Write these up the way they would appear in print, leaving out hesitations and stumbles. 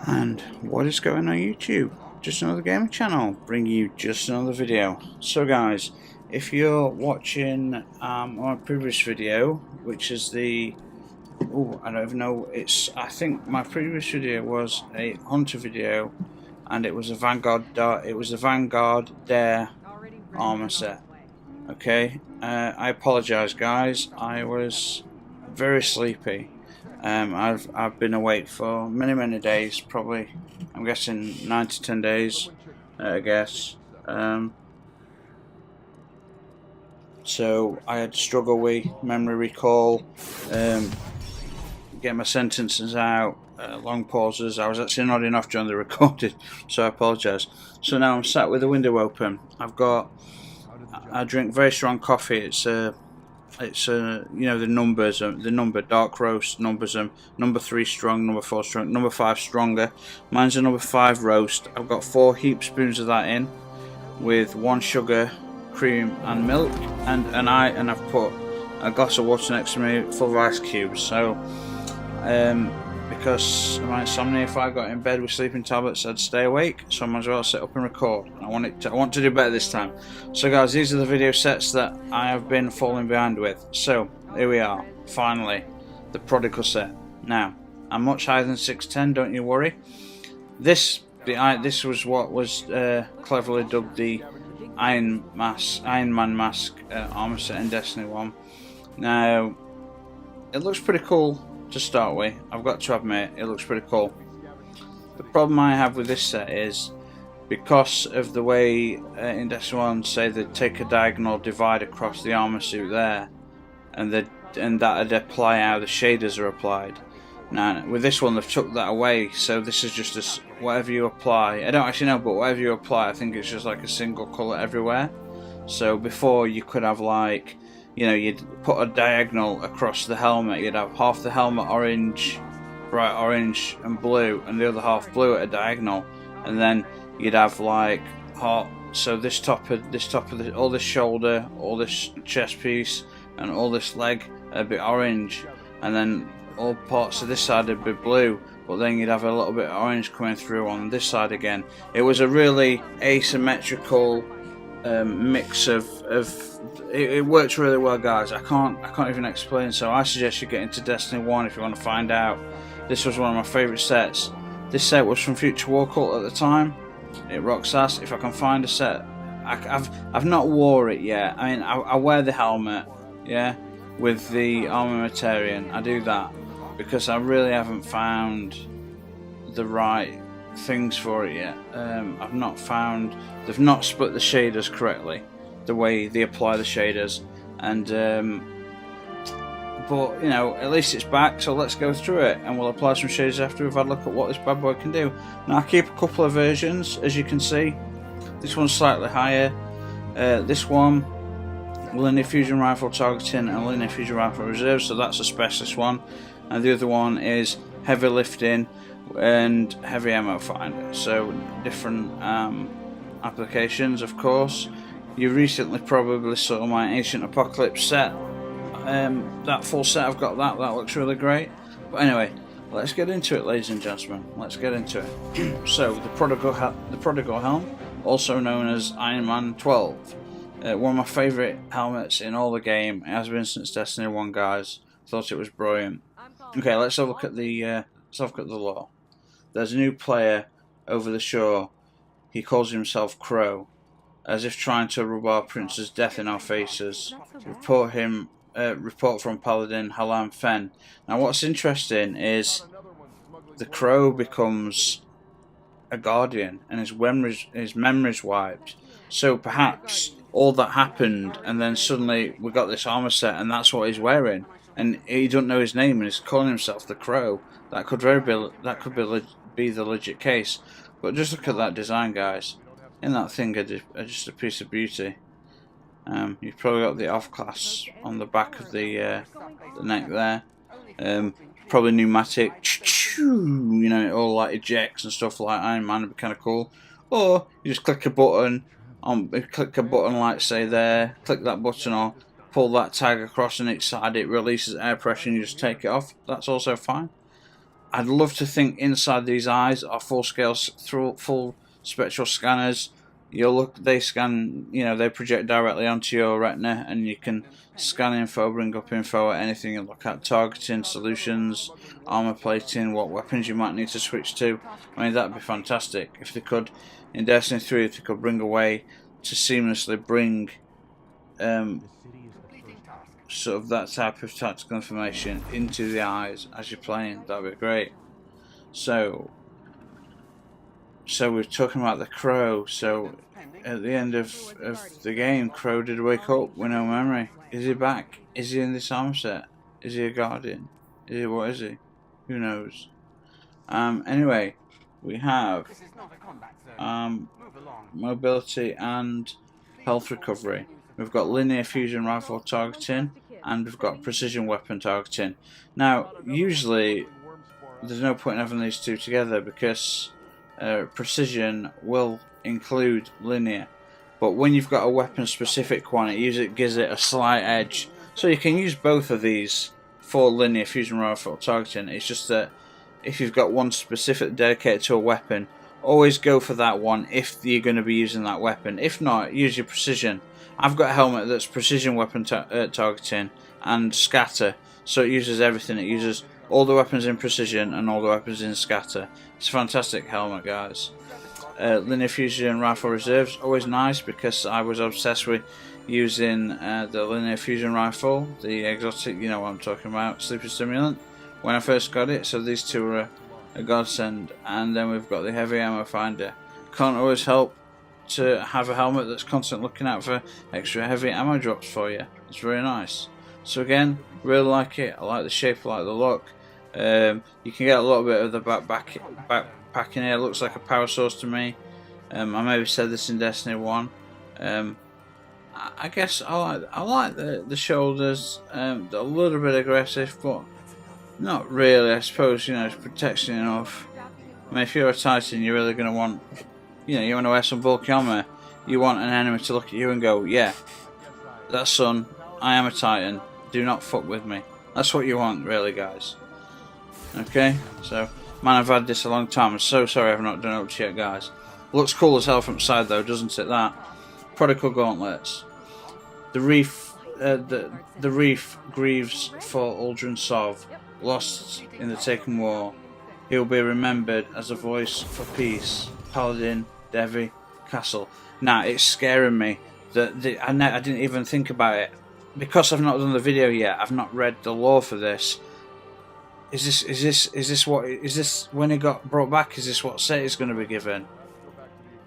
And what is going on YouTube? Just another gaming channel, bringing you just another video. So guys, if you're watching my previous video, which is the I don't even know, I think my previous video was a hunter video, and it was a Vanguard Dare armor set. Okay, I apologize guys, I was very sleepy. I've been awake for many days, probably I'm guessing 9 to 10 days, I guess. So I had to struggle with memory recall, get my sentences out, long pauses. I was actually nodding off during the recording, so I apologise. So now I'm sat with the window open. I drink very strong coffee. It's you know, the numbers, the number dark roast numbers them. Number 3 strong, number 4 strong, number 5 stronger. Mine's a number 5 roast. I've got 4 heap spoons of that in, with 1 sugar, cream and milk, and I've put a glass of water next to me full of ice cubes. So because of my insomnia, if I got in bed with sleeping tablets I'd stay awake, so I might as well sit up and record. I want to do better this time. So guys, these are the video sets that I have been falling behind with. So here we are, finally, the Prodigal set. Now I'm much higher than 610, don't you worry. This was what was cleverly dubbed the Iron Man Mask armor set in Destiny 1. Now it looks pretty cool to start with. I've got to admit, it looks pretty cool. The problem I have with this set is, because of the way in Destiny 1 say they take a diagonal divide across the armor suit there, and that'd apply how the shaders are applied. Now with this one they've took that away, so this is just whatever you apply. I don't actually know, but whatever you apply, I think it's just like a single colour everywhere. So before you could have, like, you know, you'd put a diagonal across the helmet, you'd have half the helmet orange, bright orange and blue, and the other half blue at a diagonal, and then you'd have like so this top of all this shoulder, all this chest piece, and all this leg a bit orange, and then all parts of this side would be blue, but then you'd have a little bit of orange coming through on this side again. It was a really asymmetrical mix of it works really well, guys. I can't even explain. So I suggest you get into Destiny 1 if you want to find out. This was one of my favourite sets. This set was from Future War Cult at the time. It rocks ass. If I can find a set, I've not wore it yet. I mean, I wear the helmet, yeah, with the armamentarian. I do that because I really haven't found the right things for it yet. I've not found, they've not split the shaders correctly, the way they apply the shaders, and but you know, at least it's back, so let's go through it and we'll apply some shaders after we've had a look at what this bad boy can do. Now I keep a couple of versions, as you can see. This one's slightly higher. This one, linear fusion rifle targeting and linear fusion rifle reserve, so that's a specialist one, and the other one is heavy lifting and heavy ammo finder, so different applications. Of course, you recently probably saw my Ancient Apocalypse set. That full set, I've got that looks really great. But anyway, let's get into it, ladies and gentlemen. Let's get into it. So the Prodigal Helm, also known as Iron Man 12, one of my favourite helmets in all the game. It has been since Destiny 1, guys. Thought it was brilliant. Okay, let's have a look at the lore. There's a new player over the shore. He calls himself Crow, as if trying to rub our prince's death in our faces. Report from Paladin Helm Fen. Now what's interesting is the Crow becomes a guardian and his memories wiped. So perhaps all that happened, and then suddenly we got this armor set and that's what he's wearing, and he don't know his name and he's calling himself the Crow. That could be the legit case. But just look at that design, guys. In that thing are just a piece of beauty. You've probably got the off class on the back of the neck there. Probably pneumatic, you know, it all like ejects and stuff like Iron Man. Would be kind of cool. Or you just click a button like say there, click that button or pull that tag across on each side. It releases air pressure and you just take it off. That's also fine. I'd love to think inside these eyes are full-scale, full spectral scanners. They scan, they project directly onto your retina, and you can scan info, bring up info at anything you look at, targeting, solutions, armor plating, what weapons you might need to switch to. I mean, that'd be fantastic if they could, in Destiny 3, if they could bring a way to seamlessly bring sort of that type of tactical information into the eyes as you're playing. That'd be great. So we're talking about the Crow. So at the end of the game, Crow did wake up with no memory. Is he back? Is he in this armor set? Is he a guardian? What is he? Who knows? Anyway, we have mobility and health recovery. We've got linear fusion rifle targeting, and we've got precision weapon targeting. Now, usually there's no point in having these two together because precision will include linear, but when you've got a weapon specific one, it gives it a slight edge. So you can use both of these for linear fusion rifle targeting. It's just that if you've got one specific dedicated to a weapon, always go for that one if you're going to be using that weapon. If not, use your precision. I've got a helmet that's precision weapon targeting and scatter, so it uses everything. It uses all the weapons in precision and all the weapons in scatter. It's a fantastic helmet, guys. Linear fusion rifle reserves, always nice, because I was obsessed with using the linear fusion rifle, the exotic, you know what I'm talking about, sleeper stimulant, when I first got it. So these two are a godsend. And then we've got the heavy ammo finder. Can't always help to have a helmet that's constantly looking out for extra heavy ammo drops for you. It's very nice. So again, really like it. I like the shape, I like the look. You can get a little bit of the backpack in here. It looks like a power source to me. I maybe said this in Destiny 1. I guess I like the shoulders. They're a little bit aggressive, but not really. I suppose, it's protection enough. I mean, if you're a Titan, you're really going to want, you want to wear some bulky armor. You want an enemy to look at you and go, yeah, that's son, I am a Titan. Do not fuck with me. That's what you want, really, guys. Okay, so, man, I've had this a long time. I'm so sorry I've not done it up yet, guys. Looks cool as hell from the side, though, doesn't it, that? Prodigal Gauntlets. The Reef, Greaves for Uldren Sov, lost in the Taken War. He will be remembered as a voice for peace. Paladin, Devi, Castle. Now, it's scaring me that I didn't even think about it. Because I've not done the video yet, I've not read the lore for this. Is this when he got brought back, is this what set is going to be given?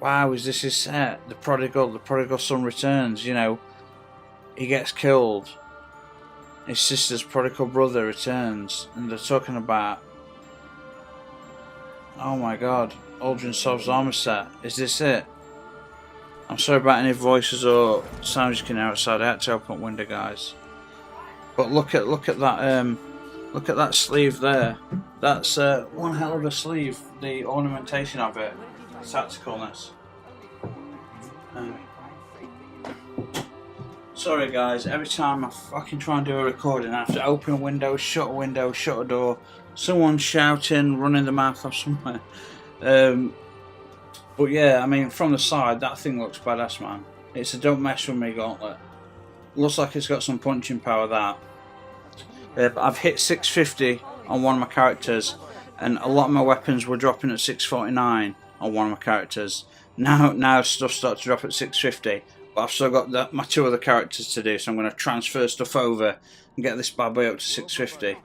Wow, is this his set? The prodigal son returns, he gets killed. His sister's prodigal brother returns, and they're talking about, oh my god, Uldren Sov's armor set. Is this it? I'm sorry about any voices or sounds you can hear outside. I had to open up window, guys. But look at that sleeve there. That's one hell of a sleeve. The ornamentation of it, tacticalness. Sorry guys, every time I fucking try and do a recording, I have to open a window, shut a door, someone's shouting, running the mouth off somewhere. But yeah, I mean, from the side, that thing looks badass, man. It's a don't mess with me gauntlet. Looks like it's got some punching power, that. I've hit 650 on one of my characters, and a lot of my weapons were dropping at 649 on one of my characters. Now stuff starts to drop at 650, but I've still got my two other characters to do, so I'm going to transfer stuff over and get this bad boy up to 650.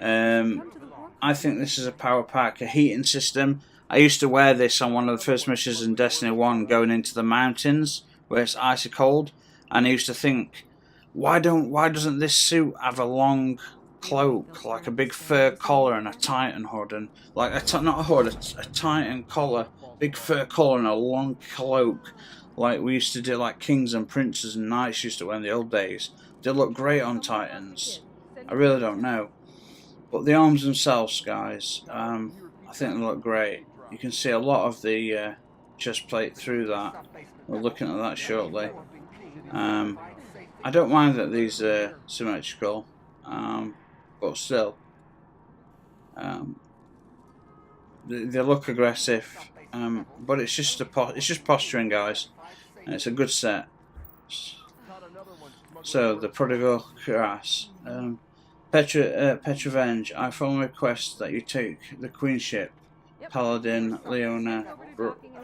I think this is a power pack, a heating system. I used to wear this on one of the first missions in Destiny 1 going into the mountains where it's icy cold, and I used to think, why doesn't this suit have a long cloak, like a big fur collar and a Titan hood, and like not a hood, a Titan collar, big fur collar and a long cloak, like we used to do, like kings and princes and knights used to wear in the old days. They look great on Titans. I really don't know, but the arms themselves, guys, I think they look great. You can see a lot of the chest plate through that. We're looking at that shortly. I don't mind that these are symmetrical, but still, They look aggressive, but it's just posturing, guys. And it's a good set. So the Prodigal Armour. Petrovenge, I formally request that you take the Queen ship, Paladin, Leona,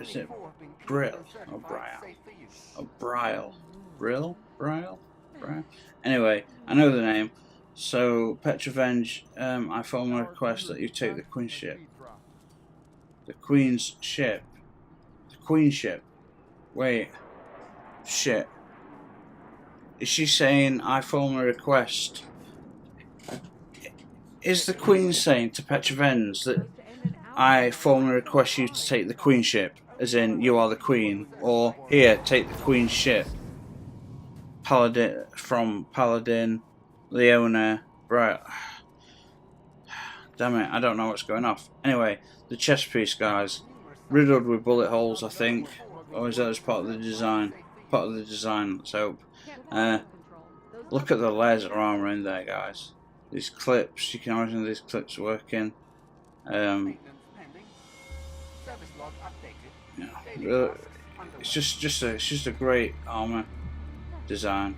is it Brill or Brial? Or Brial? Brill? Brial? Brial? Anyway, I know the name. So, Petrovenge, I formally request that you take the Queen ship. The Queen's ship. The Queen ship. Wait. Shit. Is she saying I formally request? Is the Queen saying to Petrovenge that I formally request you to take the Queen ship, as in you are the Queen, or here, take the Queen's ship? Paladin, from Paladin, Leona, right. Damn it, I don't know what's going off. Anyway, the chest piece, guys, riddled with bullet holes, I think. Or is that as part of the design? Part of the design, let's hope. Look at the laser armor in there, guys. These clips, you can imagine these clips working. Yeah, it's just a great armor design.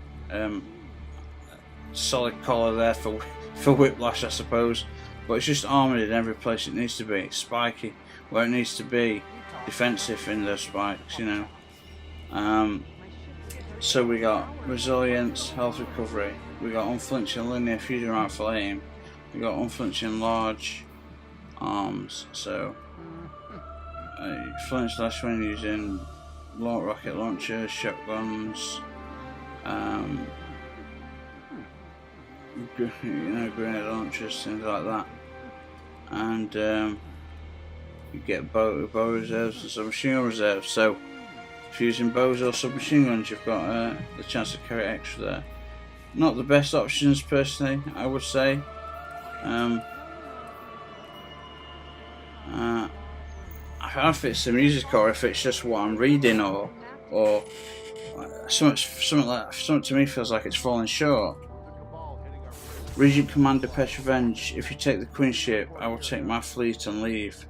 Solid collar there for whiplash, I suppose. But it's just armoured in every place it needs to be. It's spiky where it needs to be. Defensive in those spikes, you know. So we got resilience, health recovery. We got unflinching linear fusion rifle aim. We got unflinching large arms. So flinch less when using rocket launchers, shotguns. You know, grenade launchers, things like that, and you get bow reserves and submachine gun reserves. So if you're using bows or submachine guns, you've got the chance to carry extra there. Not the best options, personally, I would say. I don't know if it's the music or if it's just what I'm reading or something to me feels like it's falling short. Regent Commander Petrovenge, if you take the Queen ship, I will take my fleet and leave.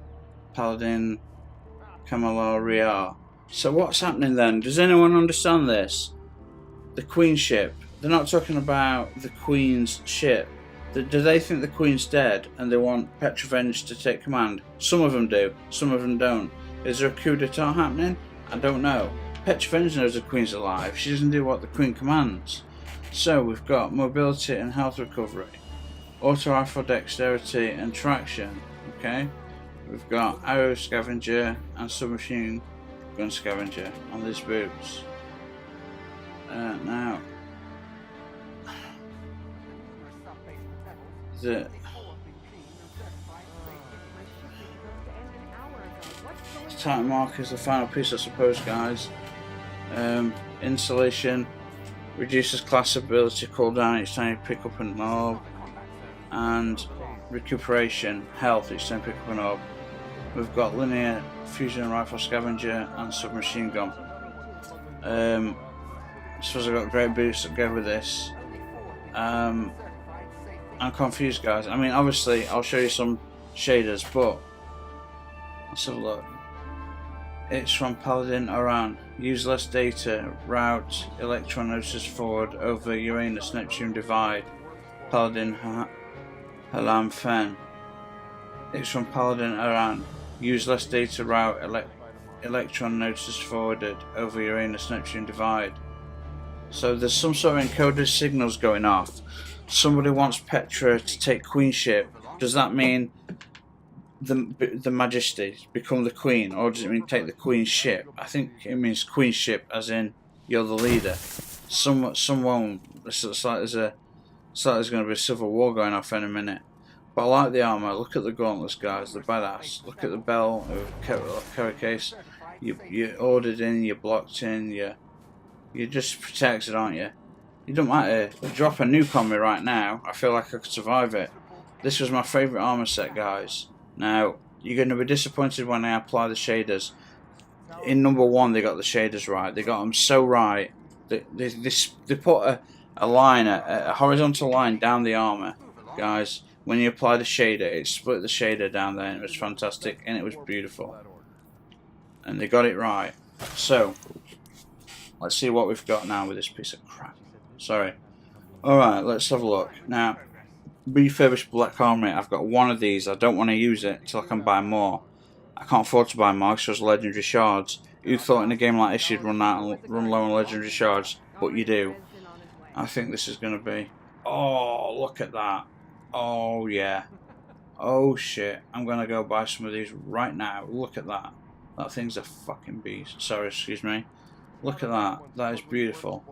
Paladin Camalaria. So what's happening then? Does anyone understand this? The Queen ship. They're not talking about the Queen's ship. Do they think the Queen's dead and they want Petrovenge to take command? Some of them do, some of them don't. Is there a coup d'etat happening? I don't know. Petrovenge knows the Queen's alive. She doesn't do what the Queen commands. So we've got mobility and health recovery, auto rifle dexterity and traction. Okay, we've got arrow scavenger and submachine gun scavenger on these boots. Now, the titan mark is the final piece, I suppose, guys. Insulation. Reduces class ability cooldown each time you pick up an orb, and recuperation health each time you pick up an orb. We've got linear fusion rifle scavenger and submachine gun. I suppose I've got great boots that go with this. I'm confused, guys. I mean, obviously I'll show you some shaders, but let's have a look. It's from Paladin Oran. Use less data. Route Electron notices forward over Uranus Neptune divide. Paladin Helm Fen. It's from Paladin Oran. Use less data. Route Electron notices forwarded over Uranus Neptune divide. So there's some sort of encoded signals going off. Somebody wants Petra to take Queen ship. Does that mean the Majesty become the Queen, or does it mean take the Queen's ship? I think it means Queen ship, as in you're the leader. Some won't. It's like there's going to be a civil war going off in a minute. But I like the armor. Look at the gauntlets, guys. They're badass. Look at the bell, carry case. You're ordered in. You're blocked in. You're just protected, aren't you? You don't matter. Drop a nuke on me right now. I feel like I could survive it. This was my favourite armor set, guys. Now, you're going to be disappointed when I apply the shaders. In number one, they got the shaders right. They got them so right. They put a line, a horizontal line down the armor, guys, when you apply the shader, it split the shader down there, and it was fantastic, and it was beautiful. And they got it right. So, let's see what we've got now with this piece of crap. Sorry. Alright, let's have a look. Now, refurbished black armory. I've got one of these. I don't want to use it until I can buy more. I can't afford to buy more because there's legendary shards. Who thought in a game like this you'd run low on legendary shards? But you do. I think this is going to be... Oh, look at that. Oh, yeah. Oh, shit. I'm going to go buy some of these right now. Look at that. That thing's a fucking beast. Sorry, excuse me. Look at that. That is beautiful.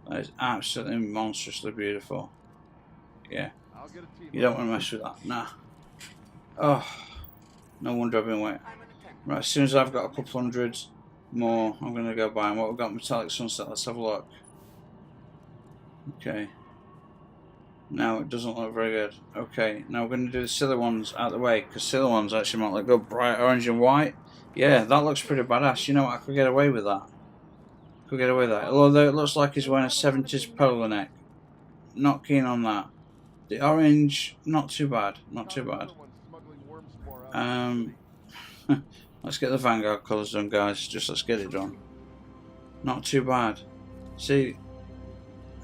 That is absolutely monstrously beautiful. Yeah. You don't want to mess with that. Nah. Oh. No wonder I've been waiting. Right, as soon as I've got a couple hundred more, I'm going to go buy them. What we've got? Metallic Sunset. Let's have a look. Okay. No, it doesn't look very good. Okay, now we're going to do the silly ones out of the way, because silly ones actually might look good. Bright orange and white. Yeah, that looks pretty badass. You know what? I could get away with that. Could get away with that. Although it looks like he's wearing a 70s polo neck. Not keen on that. The orange, not too bad. Not too bad. Let's get the Vanguard colours done, guys. Just let's get it done. Not too bad. See,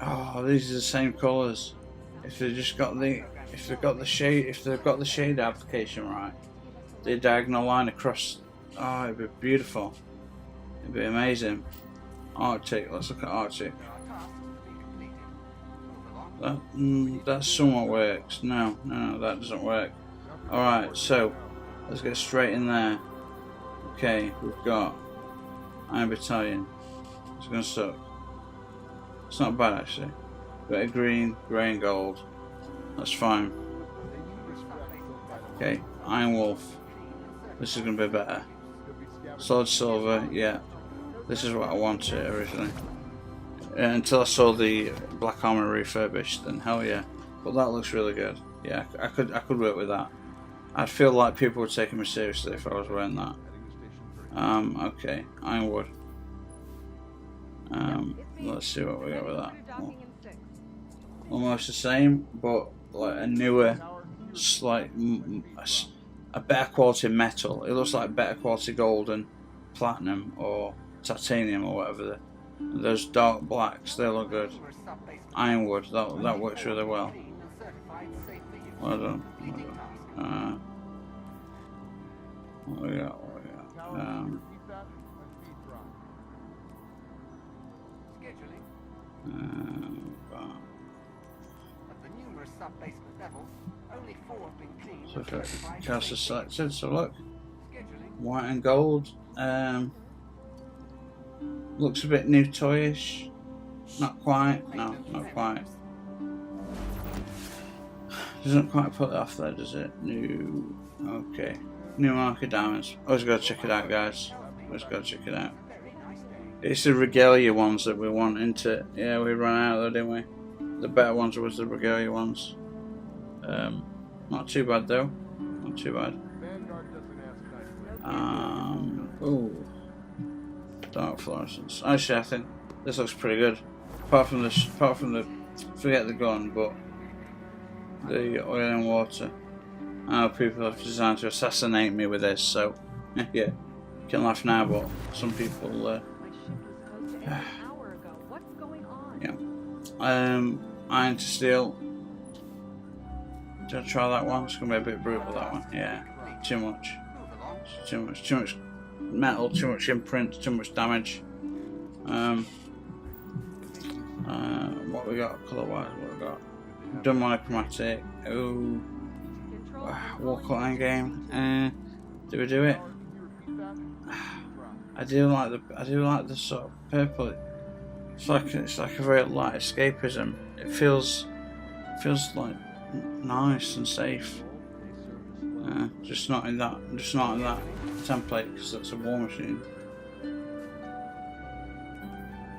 oh, these are the same colours. If they just got the, if they've got the shade application right, the diagonal line across. Oh, it'd be beautiful. It'd be amazing. Arctic. Let's look at Arctic. That somewhat works. No, that doesn't work. All right, so let's get straight in there. Okay, we've got Iron Battalion. It's gonna suck. It's not bad actually. Bit of green, grey and gold. That's fine. Okay, Iron Wolf. This is gonna be better. Solid silver, yeah. This is what I wanted originally. Until I saw the black armor refurbished, then hell yeah. But that looks really good. Yeah, I could work with that. I'd feel like people would take me seriously if I was wearing that. Okay, Ironwood. Let's see what we got with that. Well, almost the same, but like a newer, slight, a better quality metal. It looks like better quality gold and platinum or titanium or whatever. Those dark blacks, they look good. Ironwood, that works really well. Well done. What we got? So cast is selected, so look. White and gold. Looks a bit new toyish. Not quite. No, not quite. Doesn't quite put it off there, does it? New. Okay. New Monarchy diamonds. Always gotta check it out, guys. Always gotta check it out. It's the regalia ones that we want into. Yeah, we ran out though, didn't we? The better ones was the regalia ones. Not too bad though. Not too bad. Ooh. Dark fluorescence. Actually, I think this looks pretty good. Apart from the, forget the gun, but the oil and water. People have designed to assassinate me with this, so yeah, you can laugh now, but some people. Yeah. Iron to steel. Did I try that one? It's gonna be a bit brutal, that one. Yeah, too much metal, too much imprint, too much damage. What we got colour wise? What we got? Done monochromatic. Ooh. Walkout endgame. Do we do it? I do like the sort of purple. It's like a very light escapism. It feels like nice and safe. Just not in that template because that's a war machine.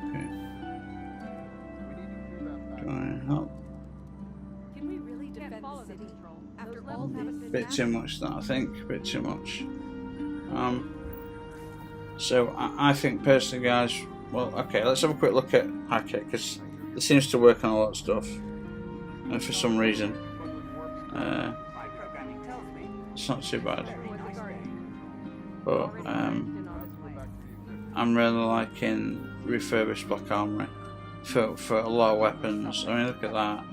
Okay. Do I help? Can we really defend the city? After all Bit too much that I think. Bit too much. So I think personally, guys. Well, okay. Let's have a quick look at Hackett because it seems to work on a lot of stuff, and for some reason. It's not too bad. But I'm really liking refurbished black armory for a lot of weapons. I mean, look at that.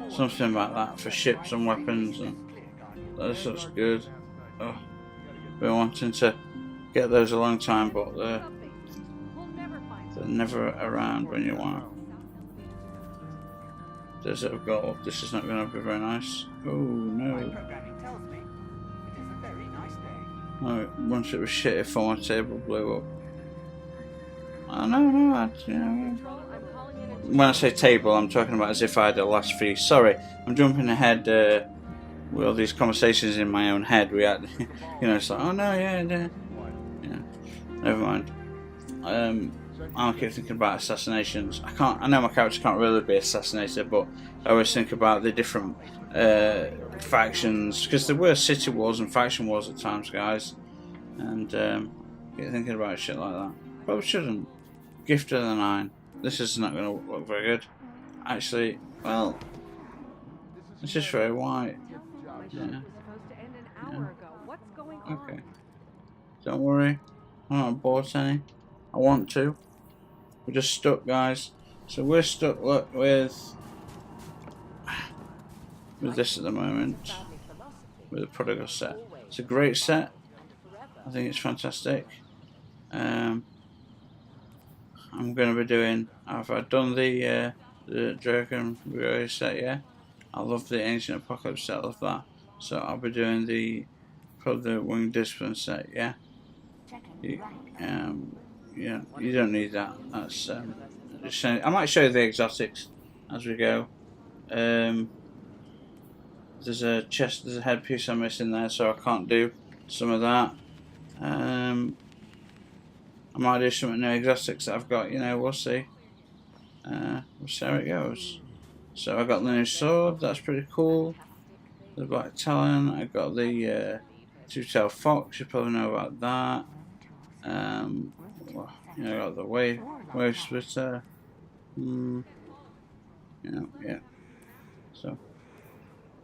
Something like that for ships and weapons, and that looks good. Oh, been wanting to get those a long time, but they're never around when you want them. Desert of Gold. This is not going to be very nice. Oh no. No, once it was shit if my table blew up. I don't know, you know. When I say table, I'm talking about as if I had a last fee. Sorry, I'm jumping ahead with all these conversations in my own head. We had, you know, it's like, oh no, yeah, never mind. I keep thinking about assassinations. I know my character can't really be assassinated, but I always think about the different factions, because there were city wars and faction wars at times, guys, and keep thinking about shit like that. Probably shouldn't. Gift of the 9. This is not going to look very good. Actually, well, it's just very white. Yeah. Okay. Don't worry. I'm not bought any. I want to. We're just stuck, guys. So we're stuck with this at the moment. With the Prodigal set. It's a great set. I think it's fantastic. I'm going to be doing. I've done the Dragon Greaves set, yeah. I love the Ancient Apocalypse set. I love that. So I'll be doing probably the Winged Discipline set, yeah. Yeah, you don't need that. That's just saying. I might show you the exotics as we go. There's a chest, there's a headpiece I'm missing there, so I can't do some of that. I might do some new exotics that I've got. You know, we'll see. We'll see how it goes. So I got the new sword. That's pretty cool. The Black Talon. I got the Two-tailed Fox. You probably know about that. You know, I got the wave splitter. Yeah. So,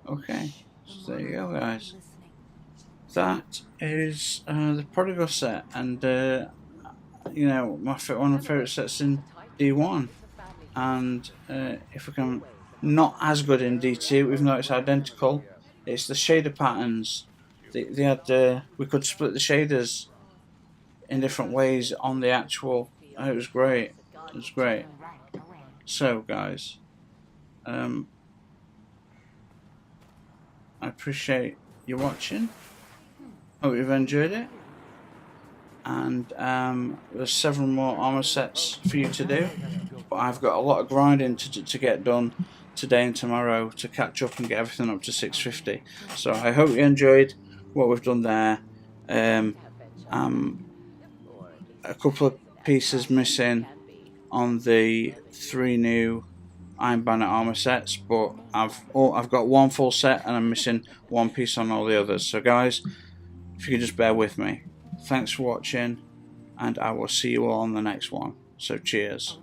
okay. So there you go, guys. That is the Prodigal set, and you know, one of my favourite sets in D1. And if we can, not as good in D2, even though it's identical. It's the shader patterns. They had we could split the shaders in different ways on the actual. It was great. It was great. So, guys, I appreciate you watching. Hope you've enjoyed it. And there's several more armor sets for you to do, but I've got a lot of grinding to get done today and tomorrow to catch up and get everything up to 650. So I hope you enjoyed what we've done there. A couple of pieces missing on the 3 new Iron Banner armor sets, but I've got one full set and I'm missing one piece on all the others. So guys, if you could just bear with me. Thanks for watching, and I will see you all on the next one. So cheers.